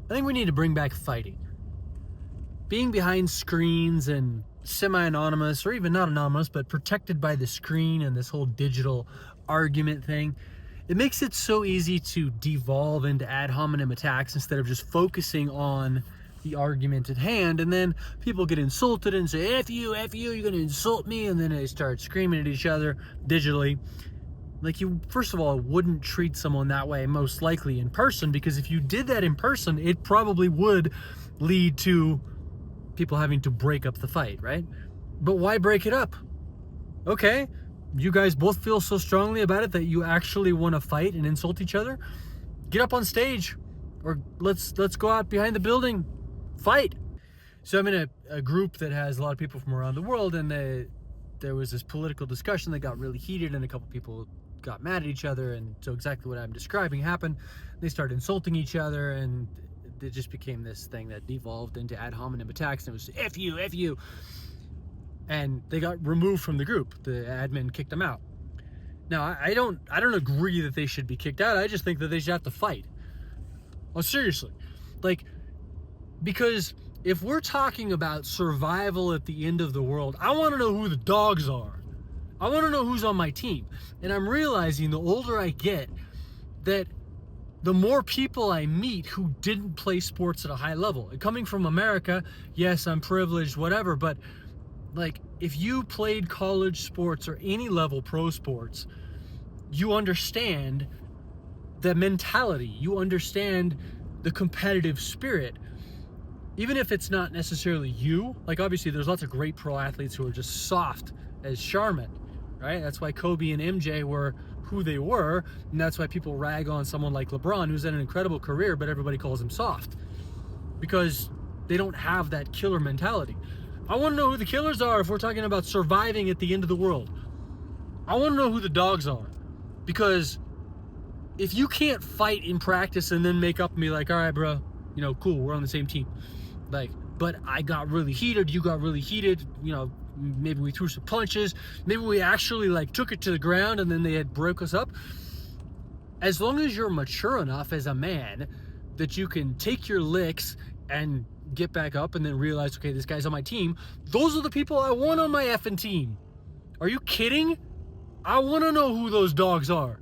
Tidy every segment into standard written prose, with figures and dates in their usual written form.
I think we need to bring back fighting. Being behind screens and semi-anonymous, or even not anonymous, but protected by the screen and this whole digital argument thing, it makes it so easy to devolve into ad hominem attacks instead of just focusing on the argument at hand. And then people get insulted and say, F you, you're gonna insult me, and then they start screaming at each other digitally. Like, you, first of all, wouldn't treat someone that way most likely in person, because if you did that in person, it probably would lead to people having to break up the fight, right? But why break it up? Okay, you guys both feel so strongly about it that you actually want to fight and insult each other. Get up on stage, or let's go out behind the building, fight. So I'm in a group that has a lot of people from around the world, and there was this political discussion that got really heated, and a couple people got mad at each other, and so exactly what I'm describing happened. They started insulting each other, and it just became this thing that devolved into ad hominem attacks, and it was F you, and they got removed from the group. The admin kicked them out. Now, I don't agree that they should be kicked out. I just think that they should have to fight. Oh, seriously. Like, because if we're talking about survival at the end of the world, I want to know who the dogs are. I want to know who's on my team. And I'm realizing the older I get that the more people I meet who didn't play sports at a high level. And coming from America, yes, I'm privileged, whatever, but like, if you played college sports or any level pro sports, you understand the mentality, you understand the competitive spirit. Even if it's not necessarily you, like, obviously there's lots of great pro athletes who are just soft as Charmin, right? That's why Kobe and MJ were who they were, and that's why people rag on someone like LeBron, who's had an incredible career, but everybody calls him soft, because they don't have that killer mentality. I want to know who the killers are if we're talking about surviving at the end of the world. I want to know who the dogs are, because if you can't fight in practice and then make up and be like, all right, bro, you know, cool, we're on the same team. Like, but I got really heated, you got really heated, you know, maybe we threw some punches, maybe we actually like took it to the ground and then they had broke us up. As long as you're mature enough as a man that you can take your licks and get back up and then realize, okay, this guy's on my team, those are the people I want on my effing team. Are you kidding? I want to know who those dogs are.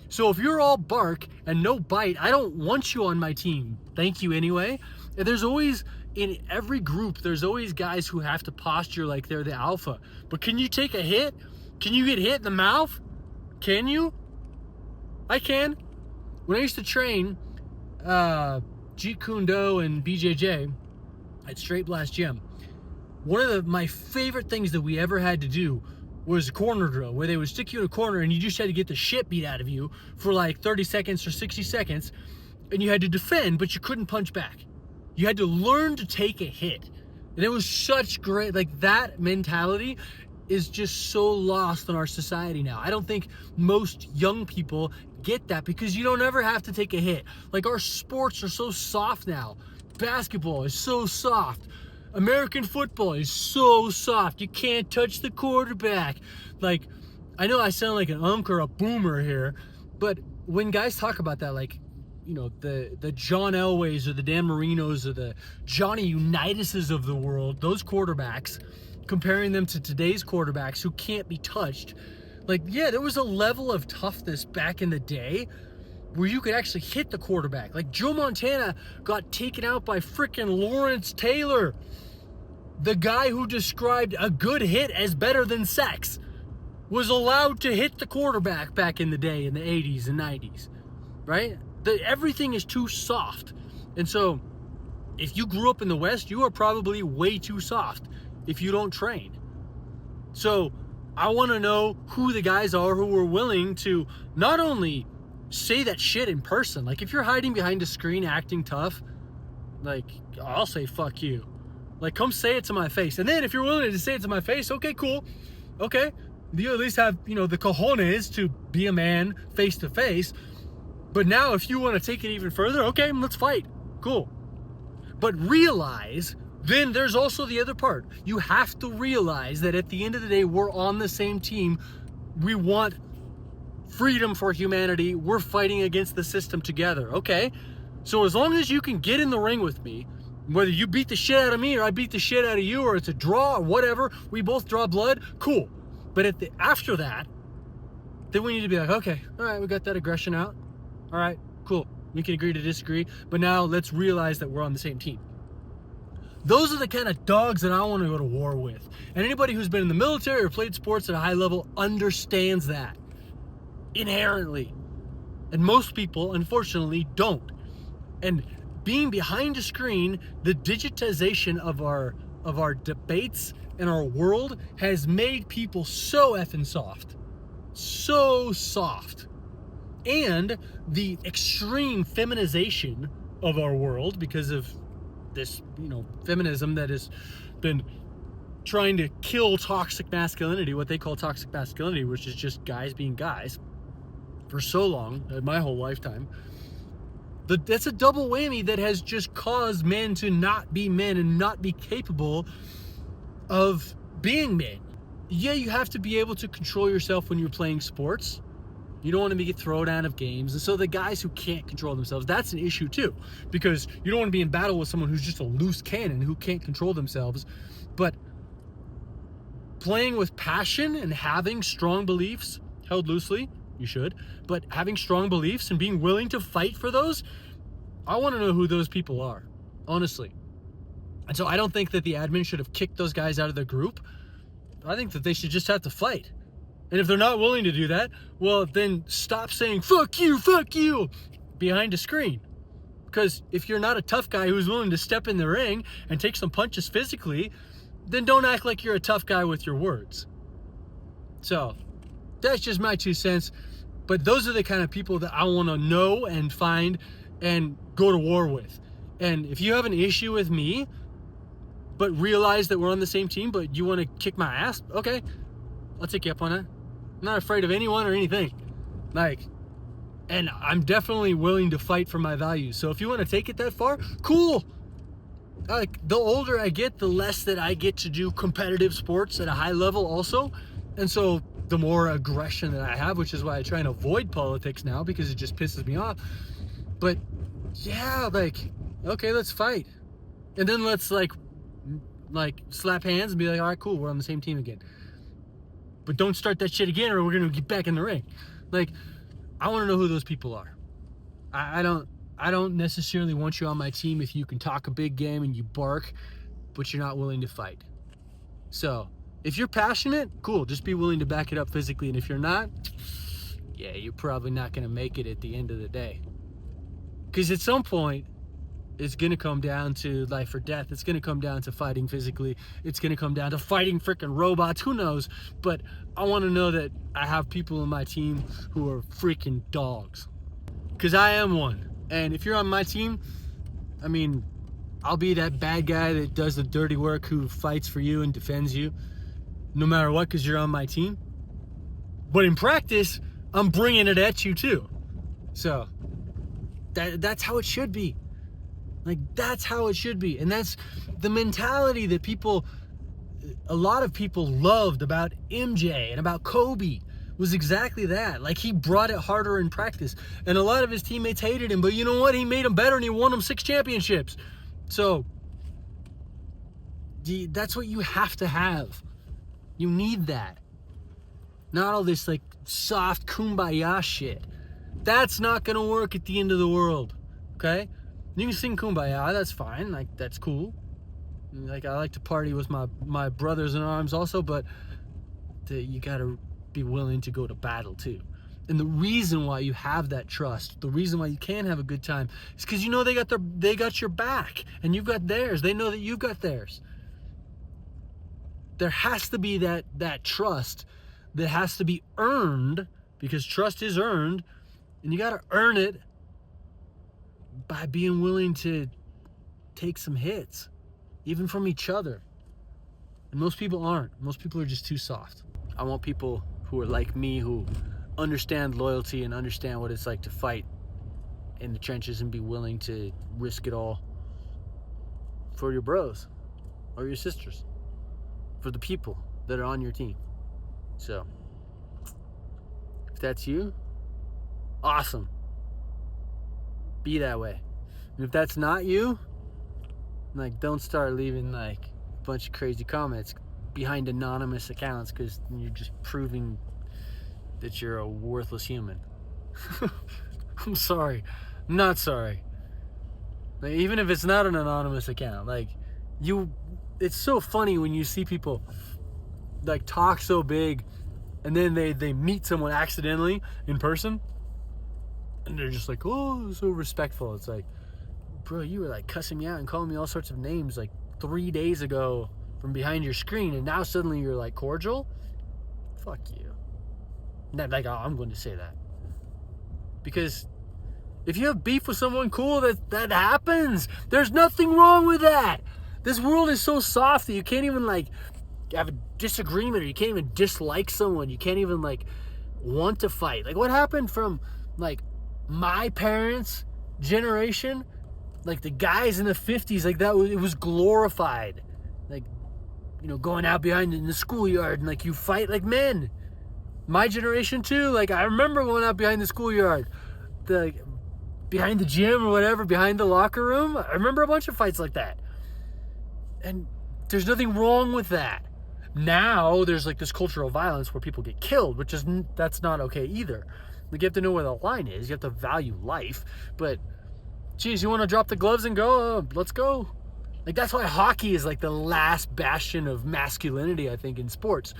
So if you're all bark and no bite, I don't want you on my team. Thank you anyway. And there's always, in every group, there's always guys who have to posture like they're the alpha. But can you take a hit? Can you get hit in the mouth? Can you? I can. When I used to train Jeet Kune Do and BJJ at Straight Blast Gym, one of my favorite things that we ever had to do was a corner drill, where they would stick you in a corner and you just had to get the shit beat out of you for like 30 seconds or 60 seconds, and you had to defend, but you couldn't punch back. You had to learn to take a hit. And it was such great, like, that mentality is just so lost in our society now. I don't think most young people get that, because you don't ever have to take a hit. Like, our sports are so soft now. Basketball is so soft. American football is so soft. You can't touch the quarterback. Like, I know I sound like an unk or a boomer here, but when guys talk about that, like, you know, the John Elways or the Dan Marinos or the Johnny Unitas's of the world, those quarterbacks, comparing them to today's quarterbacks who can't be touched. Like, yeah, there was a level of toughness back in the day where you could actually hit the quarterback. Like, Joe Montana got taken out by frickin' Lawrence Taylor, the guy who described a good hit as better than sex, was allowed to hit the quarterback back in the day in the 80s and 90s, right? Everything is too soft. And so if you grew up in the West, you are probably way too soft if you don't train. So I want to know who the guys are who are willing to not only say that shit in person. Like, if you're hiding behind a screen acting tough, like, I'll say fuck you. Like, come say it to my face. And then if you're willing to say it to my face, okay, cool. Okay, you at least have, you know, the cojones to be a man face to face. But now if you want to take it even further, okay, let's fight. Cool. But realize, then there's also the other part. You have to realize that at the end of the day, we're on the same team. We want freedom for humanity. We're fighting against the system together. Okay, So as long as you can get in the ring with me, whether you beat the shit out of me or I beat the shit out of you, or it's a draw or whatever, we both draw blood, cool. But after that, then we need to be like, okay, all right, we got that aggression out. All right, cool. We can agree to disagree, but now let's realize that we're on the same team. Those are the kind of dogs that I want to go to war with. And anybody who's been in the military or played sports at a high level understands that inherently. And most people, unfortunately, don't. And being behind a screen, the digitization of our debates and our world has made people so effing soft. So soft. And the extreme feminization of our world because of this, feminism that has been trying to kill toxic masculinity, what they call toxic masculinity, which is just guys being guys, for so long, my whole lifetime. That's a double whammy that has just caused men to not be men and not be capable of being men. Yeah, you have to be able to control yourself when you're playing sports. You don't want to get thrown out of games. And so the guys who can't control themselves, that's an issue too. Because you don't want to be in battle with someone who's just a loose cannon who can't control themselves. But playing with passion and having strong beliefs, held loosely, you should, but having strong beliefs and being willing to fight for those, I want to know who those people are, honestly. And so I don't think that the admin should have kicked those guys out of the group. I think that they should just have to fight. And if they're not willing to do that, well, then stop saying, fuck you, behind a screen. Because if you're not a tough guy who's willing to step in the ring and take some punches physically, then don't act like you're a tough guy with your words. So that's just my 2 cents. But those are the kind of people that I want to know and find and go to war with. And if you have an issue with me, but realize that we're on the same team, but you want to kick my ass, okay, I'll take you up on it. I'm not afraid of anyone or anything. And I'm definitely willing to fight for my values. So if you want to take it that far, cool. The older I get, the less that I get to do competitive sports at a high level also. And so the more aggression that I have, which is why I try and avoid politics now because it just pisses me off. But yeah, okay, let's fight. And then let's slap hands and be like, all right, cool, we're on the same team again. But don't start that shit again or we're going to get back in the ring. I want to know who those people are. I don't necessarily want you on my team if you can talk a big game and you bark, but you're not willing to fight. So if you're passionate, cool, just be willing to back it up physically. And if you're not, yeah, you're probably not going to make it at the end of the day. Because at some point, it's going to come down to life or death. It's going to come down to fighting physically. It's going to come down to fighting freaking robots. Who knows? But I want to know that I have people on my team who are freaking dogs. Because I am one. And if you're on my team, I'll be that bad guy that does the dirty work, who fights for you and defends you no matter what, because you're on my team. But in practice, I'm bringing it at you too. So that's how it should be. That's how it should be. And that's the mentality that a lot of people loved about MJ and about Kobe, was exactly that. He brought it harder in practice. And a lot of his teammates hated him, but you know what? He made them better and he won them 6 championships. So that's what you have to have. You need that. Not all this soft kumbaya shit. That's not going to work at the end of the world. Okay? You can sing kumbaya, that's fine, that's cool. I like to party with my brothers in arms also, but you gotta be willing to go to battle too. And the reason why you have that trust, the reason why you can have a good time, is because they got your back, and you've got theirs. They know that you've got theirs. There has to be that trust that has to be earned, because trust is earned, and you gotta earn it by being willing to take some hits, even from each other. And most people aren't. Most people are just too soft. I want people who are like me, who understand loyalty and understand what it's like to fight in the trenches and be willing to risk it all for your bros or your sisters, for the people that are on your team. So if that's you, awesome. Be that way. And if that's not you, like, don't start leaving like a bunch of crazy comments behind anonymous accounts, because you're just proving that you're a worthless human. I'm sorry. I'm not sorry. Like, even if it's not an anonymous account, like, it's so funny when you see people like talk so big and then they meet someone accidentally in person and they're just like, oh, so respectful. It's like, bro, you were like cussing me out and calling me all sorts of names like 3 days ago from behind your screen, and now suddenly you're like cordial? Fuck you. Not like, oh, I'm going to say that. Because if you have beef with someone, cool, that happens. There's nothing wrong with that. This world is so soft that you can't even like have a disagreement, or you can't even dislike someone. You can't even like want to fight. Like, what happened from like my parents' generation, like the guys in the 50s, like that, it was glorified. Like, you know, going out behind in the schoolyard and like you fight like men. My generation too, like I remember going out behind the schoolyard, behind the gym or whatever, behind the locker room. I remember a bunch of fights like that. And there's nothing wrong with that. Now there's like this cultural violence where people get killed, that's not okay either. Like, you have to know where the line is. You have to value life. But geez, you want to drop the gloves and go? Let's go. Like, that's why hockey is like the last bastion of masculinity, I think, in sports,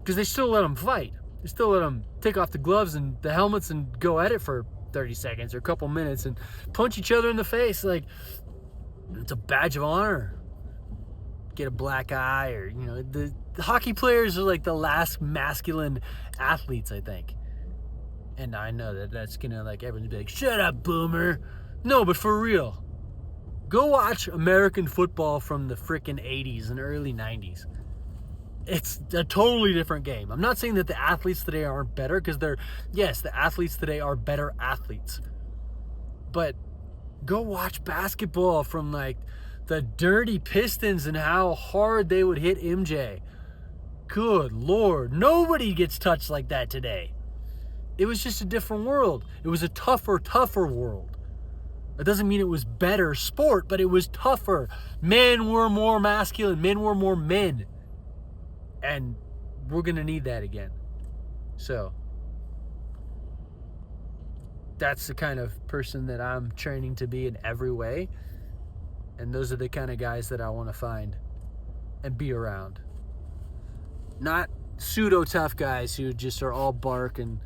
because they still let them fight. They still let them take off the gloves and the helmets and go at it for 30 seconds or a couple minutes and punch each other in the face. Like, it's a badge of honor. Get a black eye, or, you know, the hockey players are like the last masculine athletes, I think. And I know that's gonna, like, everyone's be like, shut up, boomer. No, but for real, go watch American football from the frickin' 80s and early 90s. It's a totally different game. I'm not saying that the athletes today aren't better, because the athletes today are better athletes. But go watch basketball from like the dirty Pistons and how hard they would hit MJ. Good Lord, nobody gets touched like that today. It was just a different world. It was a tougher world. It doesn't mean it was better sport, but it was tougher. Men were more masculine. Men were more men. And we're going to need that again. So that's the kind of person that I'm training to be in every way. And those are the kind of guys that I want to find and be around. Not pseudo tough guys who just are all bark and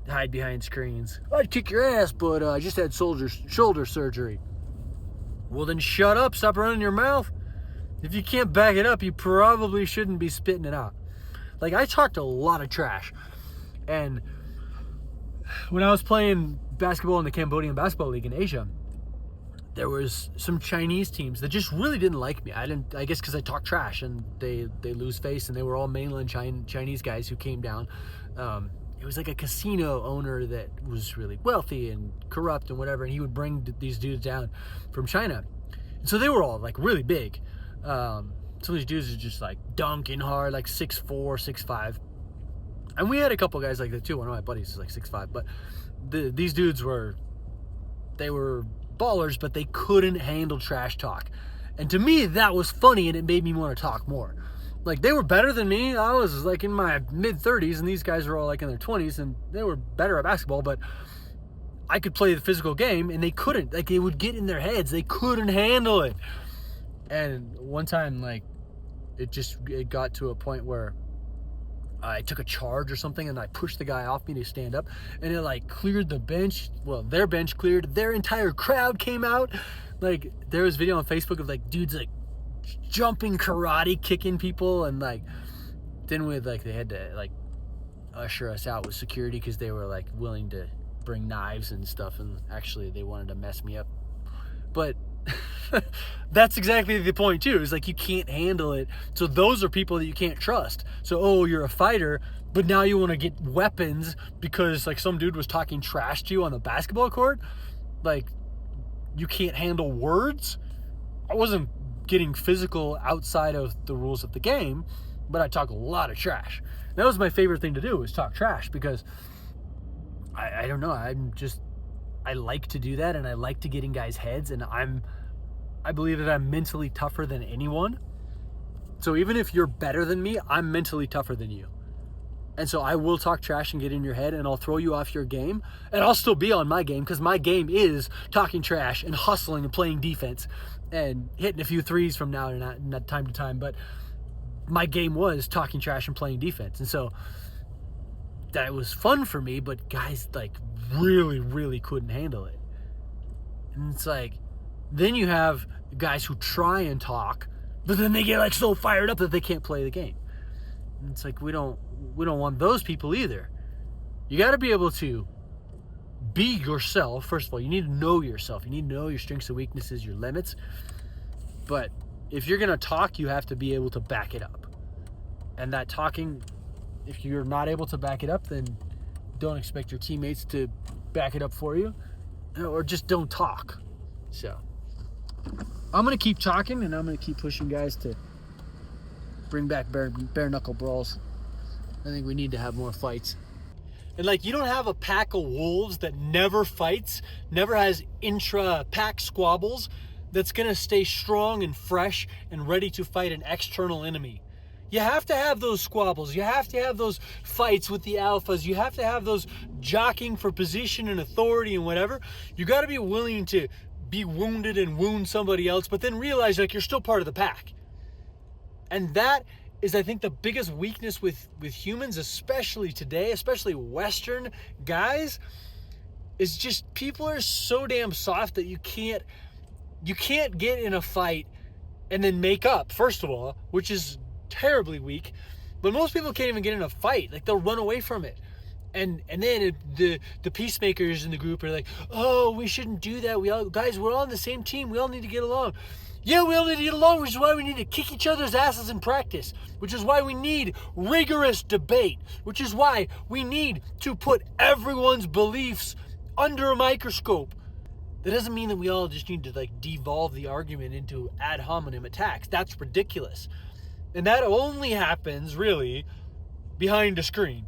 hide behind screens. I'd kick your ass, but I just had shoulder surgery. Well, then shut up. Stop running your mouth. If you can't back it up, you probably shouldn't be spitting it out. Like, I talked a lot of trash. And when I was playing basketball in the Cambodian Basketball League in Asia, there was some Chinese teams that just really didn't like me. I guess because I talk trash, and they lose face, and they were all mainland Chinese guys who came down. It was like a casino owner that was really wealthy and corrupt and whatever, and he would bring these dudes down from China. And so they were all like really big. Some of these dudes are just like dunking hard, like 6'4", 6'5". And we had a couple guys like that too. One of my buddies is like 6'5", but these dudes were ballers, but they couldn't handle trash talk. And to me, that was funny, and it made me want to talk more. Like, they were better than me. I was like in my mid-30s, and these guys were all like in their 20s, and they were better at basketball, but I could play the physical game, and they couldn't. Like, it would get in their heads. They couldn't handle it. And one time, like, it got to a point where I took a charge or something, and I pushed the guy off me to stand up, and it like cleared the bench. Well, their bench cleared. Their entire crowd came out. Like, there was video on Facebook of like dudes like jumping karate, kicking people, and like then they had to like usher us out with security because they were like willing to bring knives and stuff, and actually they wanted to mess me up. But that's exactly the point too. It's like, you can't handle it. So those are people that you can't trust. So, oh, you're a fighter, but now you want to get weapons because like some dude was talking trash to you on the basketball court. Like, you can't handle words. I wasn't getting physical outside of the rules of the game, but I talk a lot of trash. That was my favorite thing to do, was talk trash, because I don't know, I like to do that, and I like to get in guys' heads, and I believe that I'm mentally tougher than anyone. So even if you're better than me, I'm mentally tougher than you. And so I will talk trash and get in your head, and I'll throw you off your game, and I'll still be on my game, because my game is talking trash and hustling and playing defense and hitting a few threes from now to time to time. But my game was talking trash and playing defense. And so that was fun for me, but guys like really, really couldn't handle it. And it's like, then you have guys who try and talk, but then they get like so fired up that they can't play the game. And it's like, we don't want those people either. You got to be able to be yourself. First of all, you need to know yourself. You need to know your strengths and weaknesses, your limits. But if you're going to talk, you have to be able to back it up. And that talking, if you're not able to back it up, then don't expect your teammates to back it up for you, or just don't talk. So I'm going to keep talking, and I'm going to keep pushing guys to bring back bare knuckle brawls. I think we need to have more fights. And like, you don't have a pack of wolves that never fights, never has intra-pack squabbles, that's going to stay strong and fresh and ready to fight an external enemy. You have to have those squabbles. You have to have those fights with the alphas. You have to have those jockeying for position and authority and whatever. You got to be willing to be wounded and wound somebody else, but then realize like you're still part of the pack. And that is, I think, the biggest weakness with humans, especially today, especially Western guys, is just people are so damn soft that you can't get in a fight and then make up, first of all, which is terribly weak. But most people can't even get in a fight. Like, they'll run away from it. And then the peacemakers in the group are like, oh, we shouldn't do that. We're all on the same team. We all need to get along. Yeah, we all need to get along, which is why we need to kick each other's asses in practice, which is why we need rigorous debate, which is why we need to put everyone's beliefs under a microscope. That doesn't mean that we all just need to like devolve the argument into ad hominem attacks. That's ridiculous. And that only happens really behind a screen.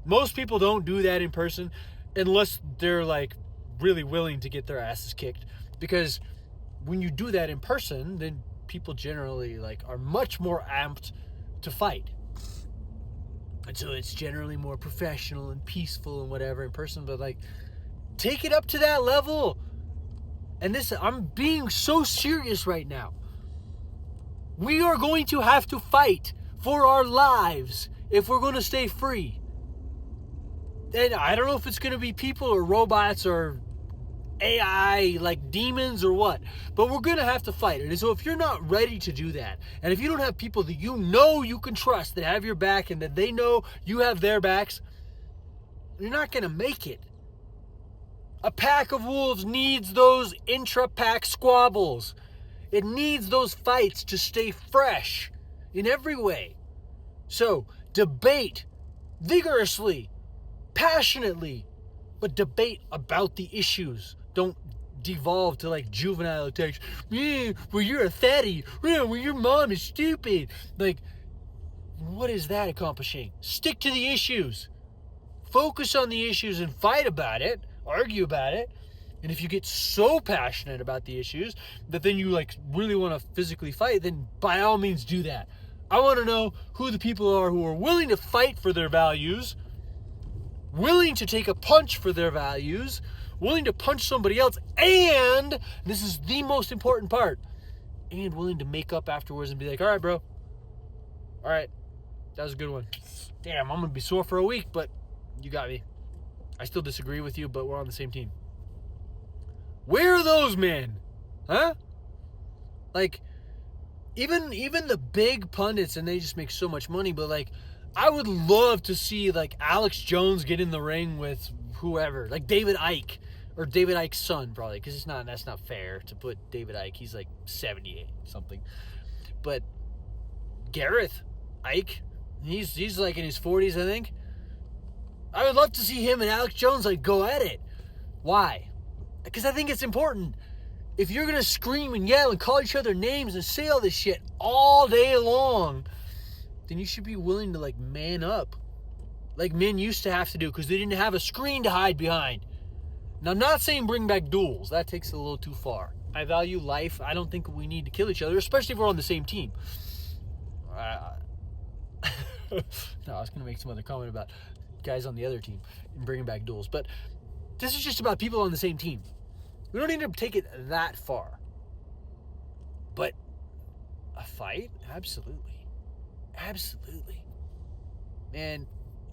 Most people don't do that in person unless they're like really willing to get their asses kicked, because when you do that in person, then people generally like are much more amped to fight. And so it's generally more professional and peaceful and whatever in person, but like, take it up to that level. And this, I'm being so serious right now. We are going to have to fight for our lives if we're going to stay free. And I don't know if it's going to be people or robots or AI, like demons or what, but we're going to have to fight. And so if you're not ready to do that, and if you don't have people that you know you can trust, that have your back and that they know you have their backs, you're not going to make it. A pack of wolves needs those intra-pack squabbles. It needs those fights to stay fresh in every way. So debate vigorously, passionately, but debate about the issues. Don't devolve to like juvenile attacks. Yeah, well, you're a fatty. Yeah, well, your mom is stupid. Like, what is that accomplishing? Stick to the issues. Focus on the issues and fight about it. Argue about it. And if you get so passionate about the issues that then you like really want to physically fight, then by all means do that. I want to know who the people are who are willing to fight for their values, willing to take a punch for their values, willing to punch somebody else, and this is the most important part, and willing to make up afterwards and be like, all right, bro. All right. That was a good one. Damn, I'm going to be sore for a week, but you got me. I still disagree with you, but we're on the same team. Where are those men? Huh? Like, even the big pundits, and they just make so much money, but like, I would love to see like Alex Jones get in the ring with whoever, like David Icke, or David Icke's son, probably, because that's not fair to put David Icke. He's like 78 something. But Gareth Icke, he's like in his 40s, I think. I would love to see him and Alex Jones like go at it. Why? Because I think it's important. If you're going to scream and yell and call each other names and say all this shit all day long, then you should be willing to like man up. Like men used to have to do, because they didn't have a screen to hide behind. Now, I'm not saying bring back duels. That takes it a little too far. I value life. I don't think we need to kill each other, especially if we're on the same team. No, I was going to make some other comment about guys on the other team and bringing back duels. But this is just about people on the same team. We don't need to take it that far. But a fight? Absolutely. Absolutely. Man,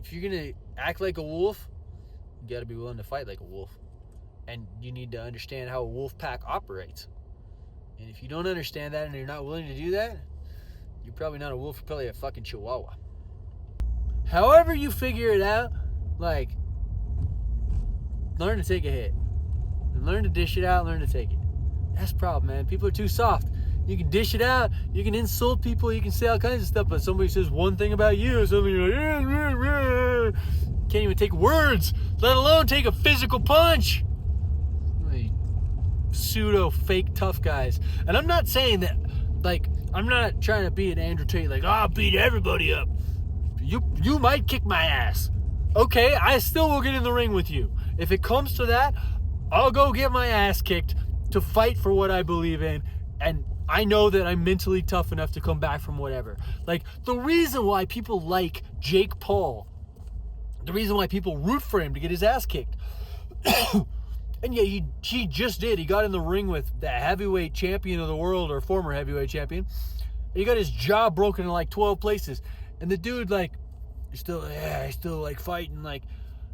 if you're going to act like a wolf, you got to be willing to fight like a wolf. And you need to understand how a wolf pack operates. And if you don't understand that and you're not willing to do that, you're probably not a wolf, you're probably a fucking chihuahua. However you figure it out, like, learn to take a hit. And learn to dish it out, learn to take it. That's the problem, man. People are too soft. You can dish it out, you can insult people, you can say all kinds of stuff, but somebody says one thing about you, something you're like, can't even take words, let alone take a physical punch. Pseudo fake tough guys. And I'm not saying that, like, I'm not trying to be an Andrew Tate, like, I'll beat everybody up. You might kick my ass. Okay, I still will get in the ring with you. If it comes to that, I'll go get my ass kicked to fight for what I believe in, and I know that I'm mentally tough enough to come back from whatever. Like, the reason why people like Jake Paul, the reason why people root for him to get his ass kicked, and yeah, he just did. He got in the ring with the heavyweight champion of the world, or former heavyweight champion. And he got his jaw broken in like 12 places. And the dude, like, he's still like fighting. Like,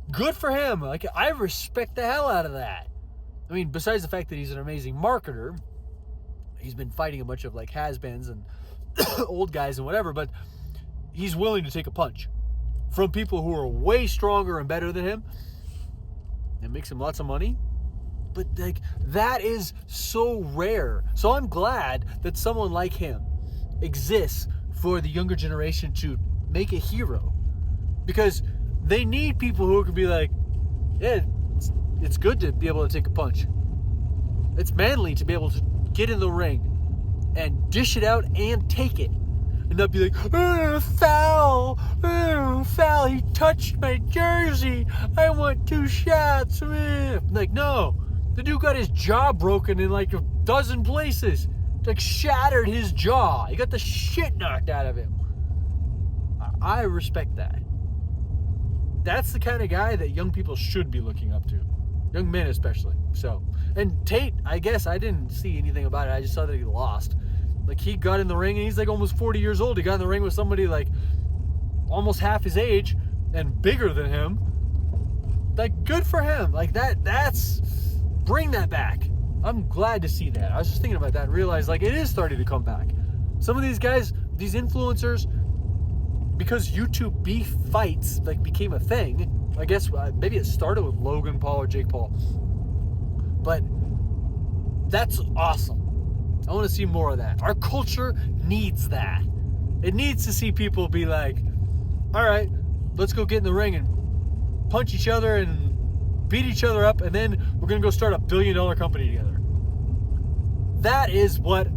good for him. Like, I respect the hell out of that. I mean, besides the fact that he's an amazing marketer, he's been fighting a bunch of like has-beens and old guys and whatever, but he's willing to take a punch from people who are way stronger and better than him. It makes him lots of money. But like, that is so rare. So I'm glad that someone like him exists for the younger generation to make a hero, because they need people who can be like, yeah, it's good to be able to take a punch. It's manly to be able to get in the ring and dish it out and take it, and not be like, foul, foul, he touched my jersey, I want 2 shots. Like, no, the dude got his jaw broken in like a dozen places. Like, shattered his jaw. He got the shit knocked out of him. I respect that. That's the kind of guy that young people should be looking up to. Young men especially. So, and Tate, I guess I didn't see anything about it. I just saw that he lost. Like, he got in the ring and he's like almost 40 years old. He got in the ring with somebody like almost half his age and bigger than him. Like, good for him. Like, that's, bring that back. I'm glad to see that. I was just thinking about that and realized, like, it is starting to come back. Some of these guys, these influencers, because YouTube beef fights, like, became a thing. I guess maybe it started with Logan Paul or Jake Paul. But that's awesome. I want to see more of that. Our culture needs that. It needs to see people be like, all right, let's go get in the ring and punch each other and beat each other up, and then we're going to go start a $1 billion company together. That is what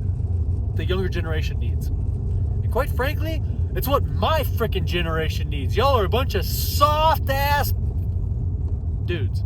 the younger generation needs. And quite frankly, it's what my freaking generation needs. Y'all are a bunch of soft-ass dudes.